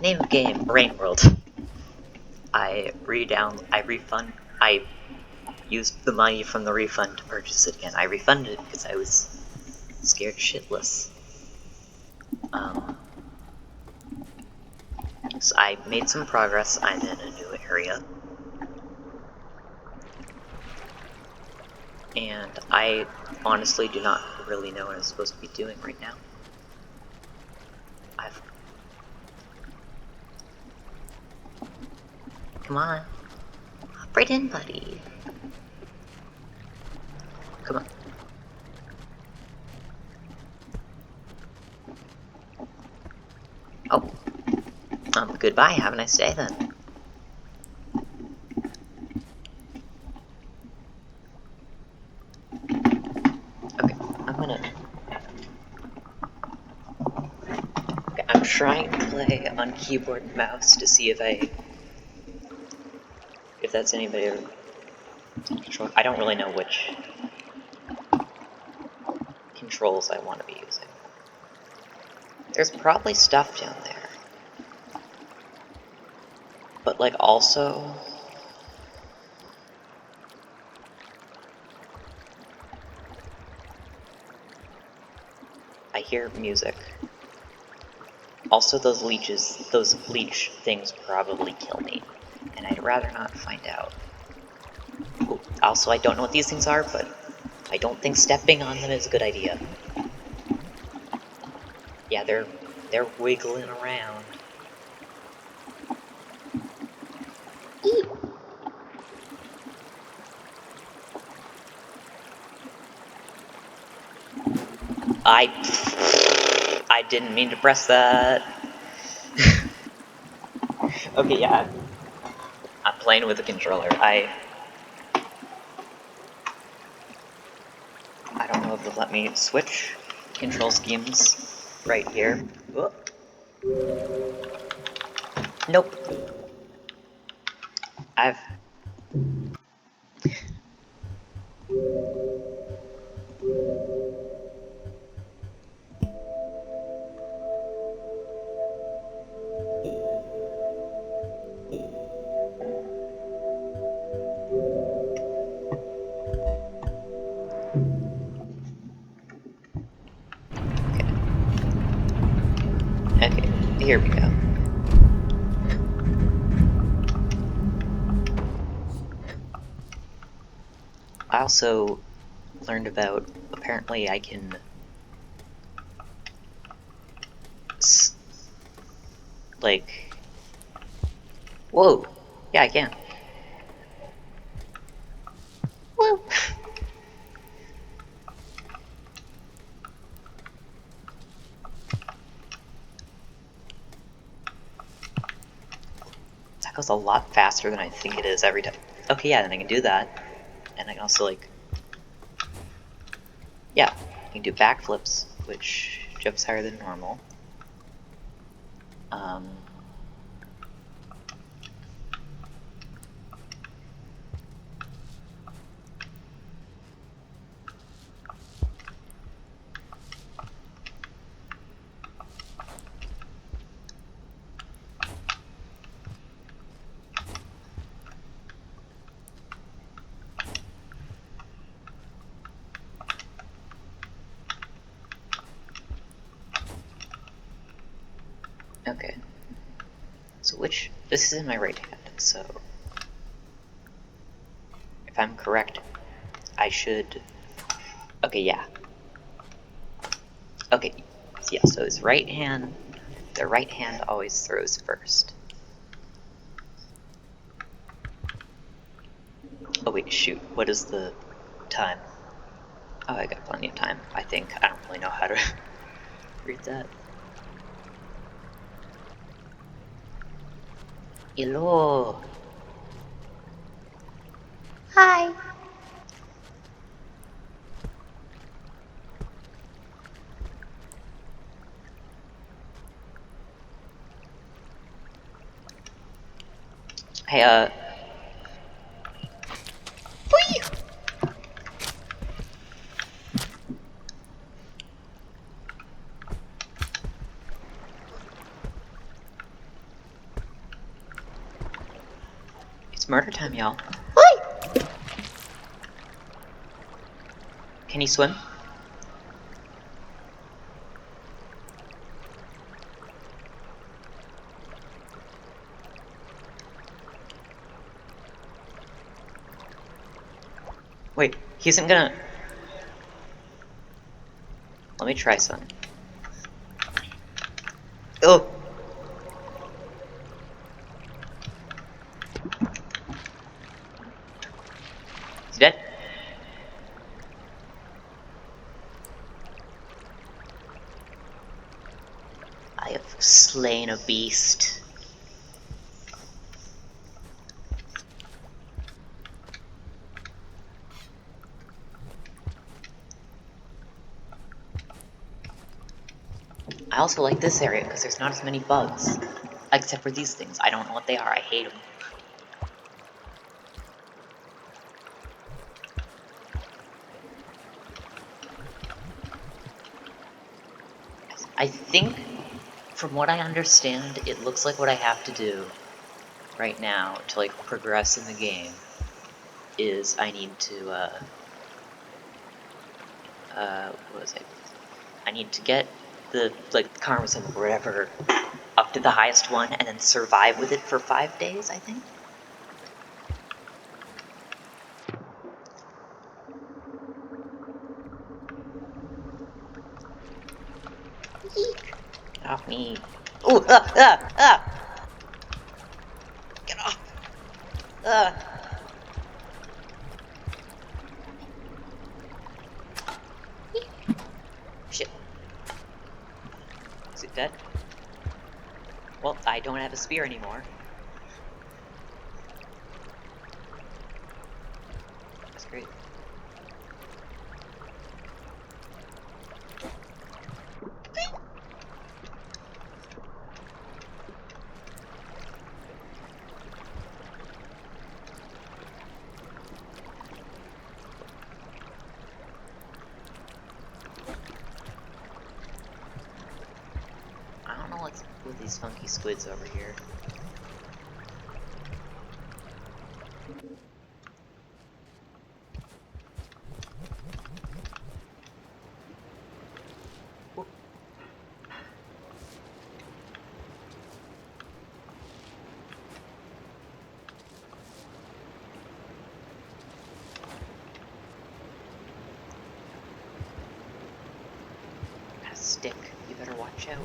Name of game, rainworld. I used the money from the refund to purchase it again. I refunded it because I was scared shitless. So I made some progress. I'm in a new area. And I honestly do not really know what I'm supposed to be doing right now. Come on. Hop right in, buddy. Come on. Oh. Goodbye. Have a nice day then. Okay, I'm trying to play on keyboard and mouse to see if that's anybody control. I don't really know which controls I want to be using. There's probably stuff down there. But like also I hear music. Also those leech things probably kill me. And I'd rather not find out. Ooh, also I don't know what these things are, but I don't think stepping on them is a good idea. Yeah, they're wiggling around. Eep. I didn't mean to press that. Okay, yeah. I'm playing with the controller. I don't know if they'll let me switch control schemes right here. Whoop. Nope. I've... Okay, here we go. I also learned about, apparently I can like, whoa, yeah, I can. Whoa. That goes a lot faster than I think it is every time. Okay, yeah, then I can do that. And I can also, like, yeah, I can do backflips, which jumps higher than normal. Okay. So this is in my right hand, so if I'm correct, I should, okay, yeah. Okay, yeah, so his right hand, the right hand always throws first. Oh wait, shoot, what is the time? Oh, I got plenty of time, I think. I don't really know how to read that. Hello. Hi. Hey, Whee! It's murder time, y'all. Can he swim? Wait, he isn't gonna... Let me try some. Oh! He's dead? I have slain a beast. I also like this area because there's not as many bugs. Except for these things. I don't know what they are. I hate them. I think, from what I understand, it looks like what I have to do right now to, like, progress in the game is I need to, what was it? I need to get the, like, karma symbol, whatever, up to the highest one, and then survive with it for 5 days, I think? Eek. Get off me. Ooh, Get off! Shit. Is it dead? Well, I don't have a spear anymore. That's great. I don't know what's with these funky squids over here. Got a stick. You better watch out.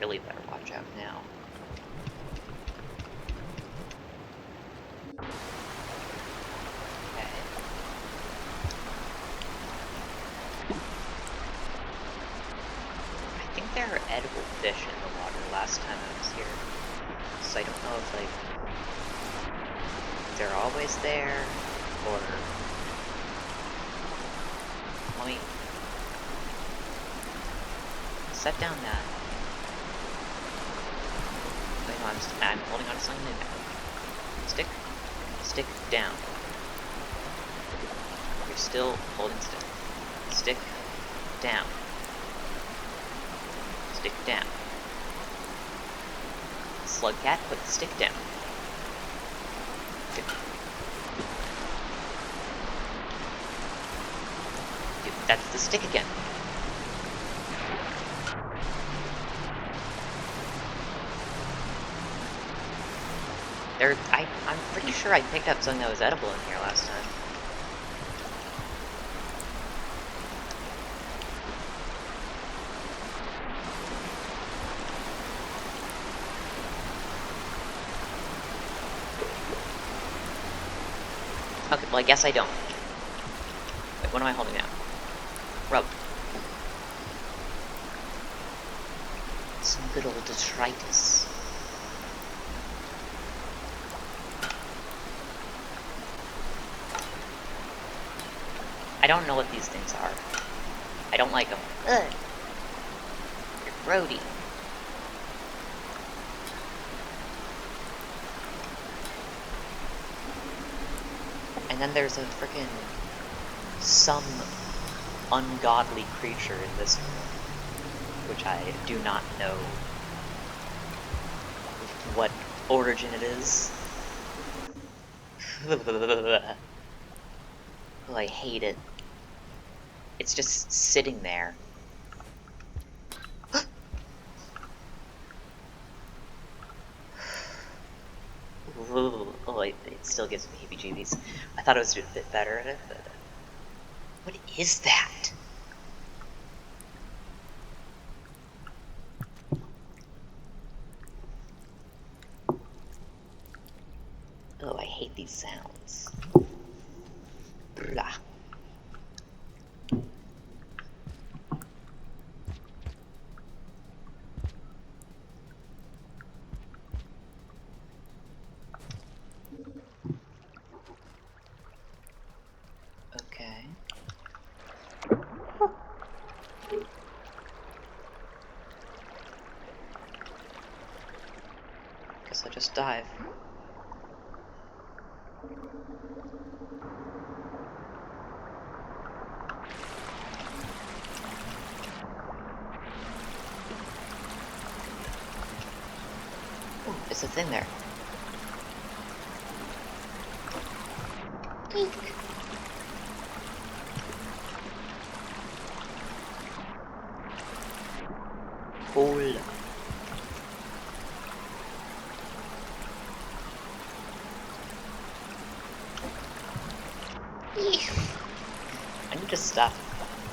Really better watch out now. Okay. I think there are edible fish in the water last time I was here. So I don't know if, like, they're always there, or... Let me... set down that. Wait, no, I'm holding on to something now. Stick down. You're still holding stick. Stick down. Stick down. Slug cat, put the stick down. That's the stick again. I'm pretty sure I picked up something that was edible in here last time. Okay, well I guess I don't. Wait, what am I holding now? Rub. Some good old detritus. I don't know what these things are. I don't like them. Ugh. They're grody. And then there's a frickin' some ungodly creature in this room, which I do not know what origin it is. Oh, I hate it. It's just sitting there. Oh, it still gives me heebie-jeebies. I thought it was a bit better at it, but... What is that? Oh, I hate these sounds. Blah. Okay. Guess I'll just dive. Ooh, there's a thing there. Eek. Cool. I need to stop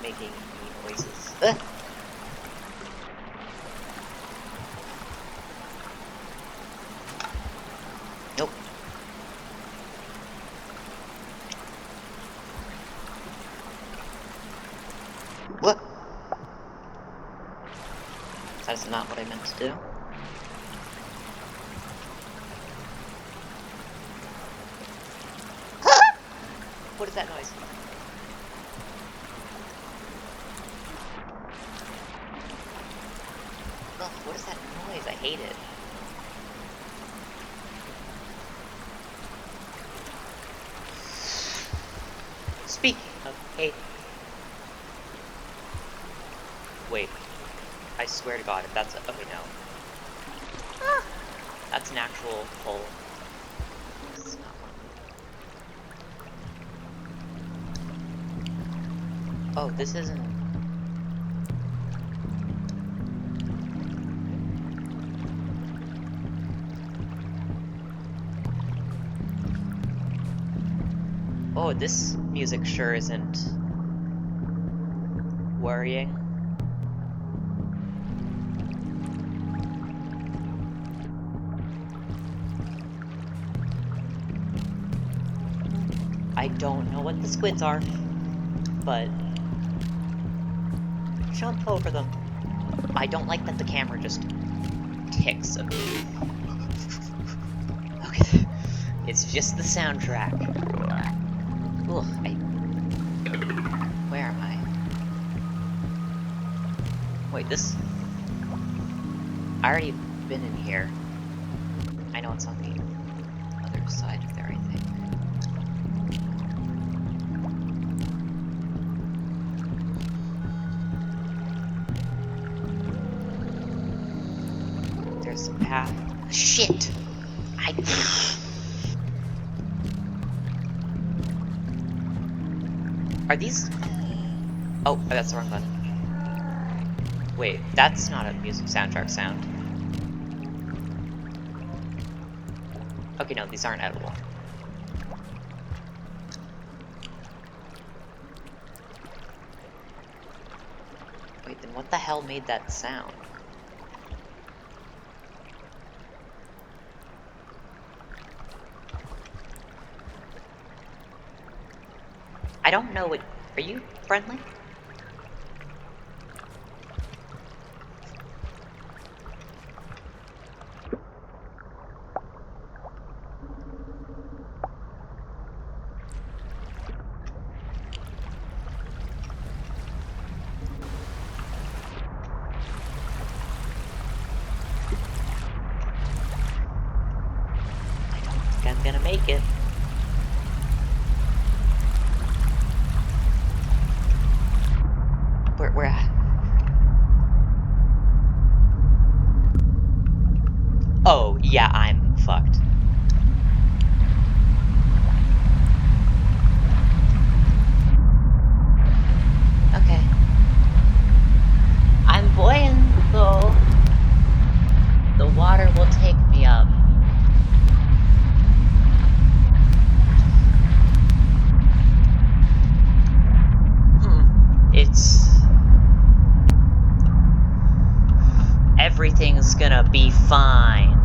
making noises. Nope. What? That's not what I meant to do. What is that noise? Ugh, what is that noise? I hate it. Speaking of hate. Wait. I swear to God, if that's a... Okay, no. Ah, that's an actual hole. It's not one. Oh, this isn't... Oh, this music sure isn't worrying. I don't know what the squids are, but jump over them. I don't like that the camera just ticks. Okay, it's just the soundtrack. Ugh, where am I? Wait, this... I already been in here. I know it's on the other side of there, I think. There's a path. Shit! Are these... Oh, that's the wrong button. Wait, that's not a music soundtrack sound. Okay, no, these aren't edible. Wait, then what the hell made that sound? I don't know what... Are you friendly? I don't think I'm gonna make it. Where at? Oh, yeah, Everything's gonna be fine.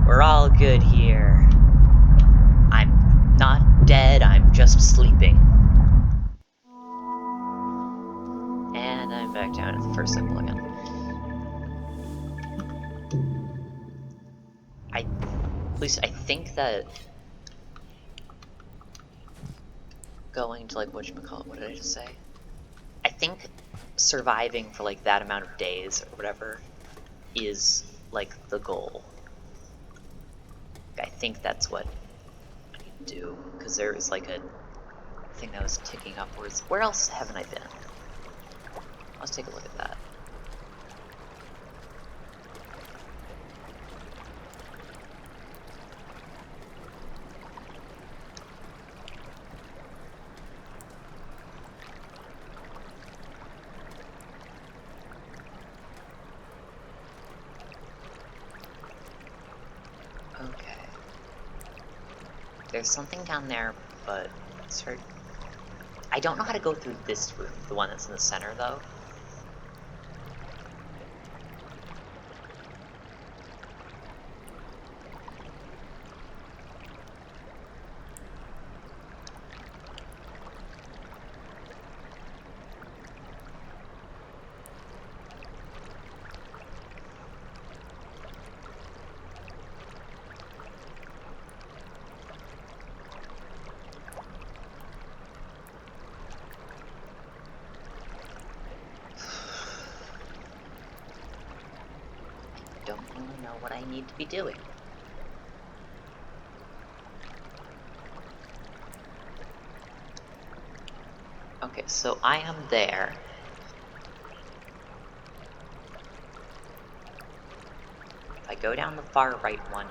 We're all good here. I'm not dead, I'm just sleeping. And I'm back down to the first symbol again. At least I think that going to, like, whatchamacallit, what did I just say? I think surviving for, like, that amount of days or whatever is, like, the goal. I think that's what I need to do, because there was, like, a thing that was ticking upwards. Where else haven't I been? Let's take a look at that. Okay. There's something down there, but it's hard. I don't know how to go through this room, the one that's in the center, though. Don't really know what I need to be doing. Okay, so I am there. If I go down the far right one,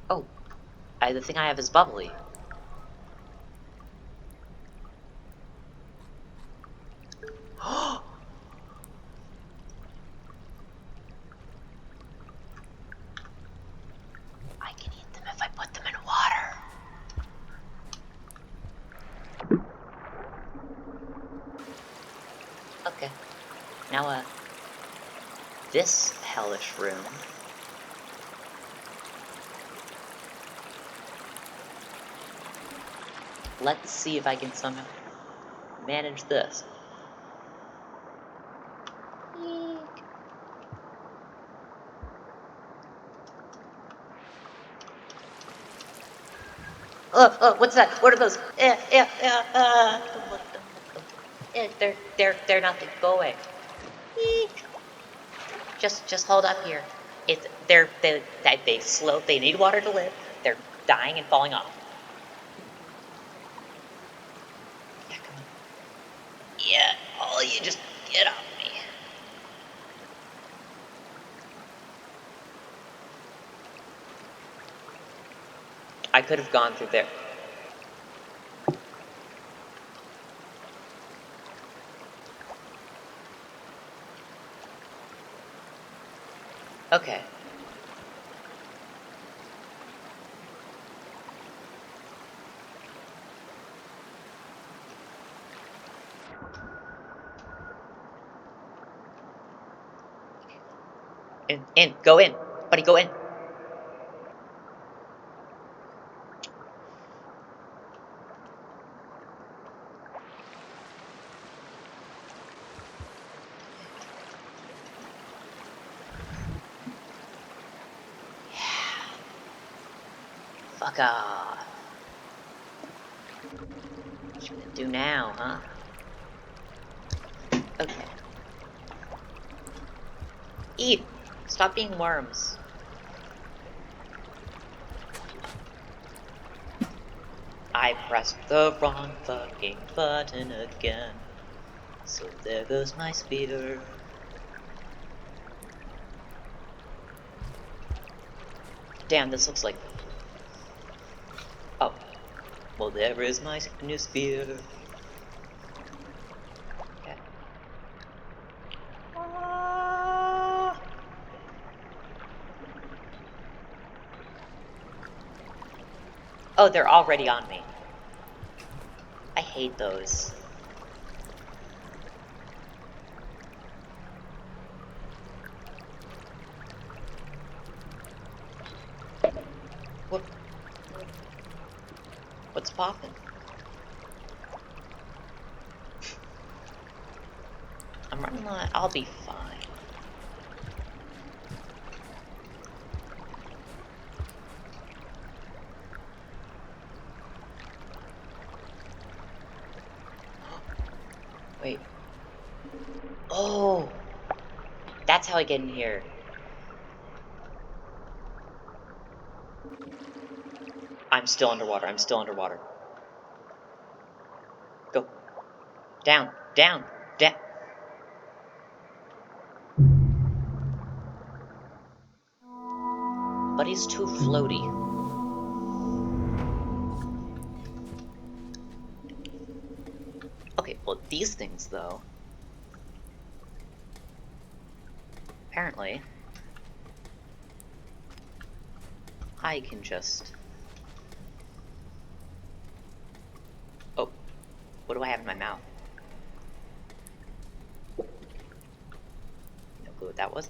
oh, the thing I have is bubbly. I can eat them if I put them in water. Okay. Now, this hellish room. Let's see if I can somehow manage this. What's that? What are those? They're nothing. Go away. Eek. Just hold up here. They need water to live. They're dying and falling off. Yeah, come on. Yeah, all you just get off me. I could have gone through there. Okay. Go in. Buddy, go in. Yeah. Fuck off. What you gonna do now, huh? Okay. Eat! Stop being worms. I pressed the wrong fucking button again. So there goes my speeder. Damn, this looks like... Oh. Well, there is my new speeder. Okay. Oh, they're already on me. I hate those. What? What's poppin'? I'm running low. I'll be fine. Wait. Oh! That's how I get in here. I'm still underwater. I'm still underwater. Go. Down. Down. Down. But he's too floaty. Okay, well, these things, though. Apparently, I can just... Oh, what do I have in my mouth? No clue what that was.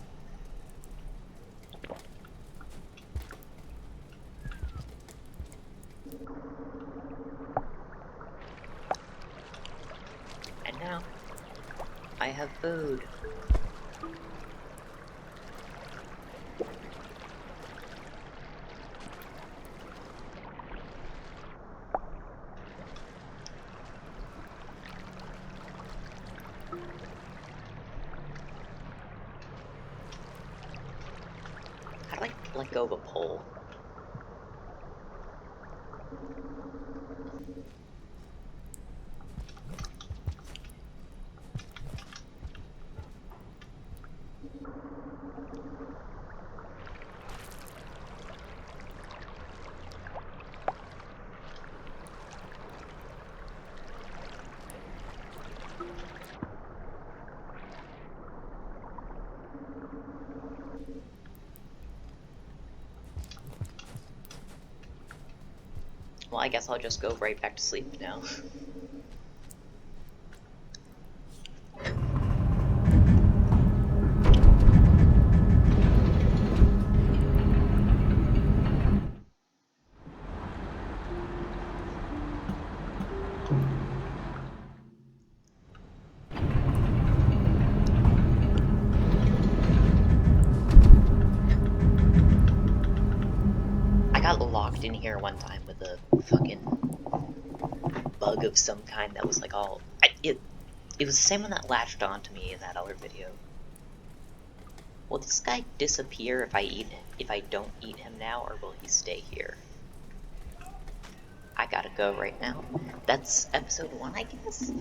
And now, I have food. How do I let go of a pole? Well, I guess I'll just go right back to sleep now. I got locked in here one time with a fucking bug of some kind that was like all... It was the same one that latched onto me in that other video. Will this guy disappear if I don't eat him now, or will he stay here? I gotta go right now. That's episode 1, I guess?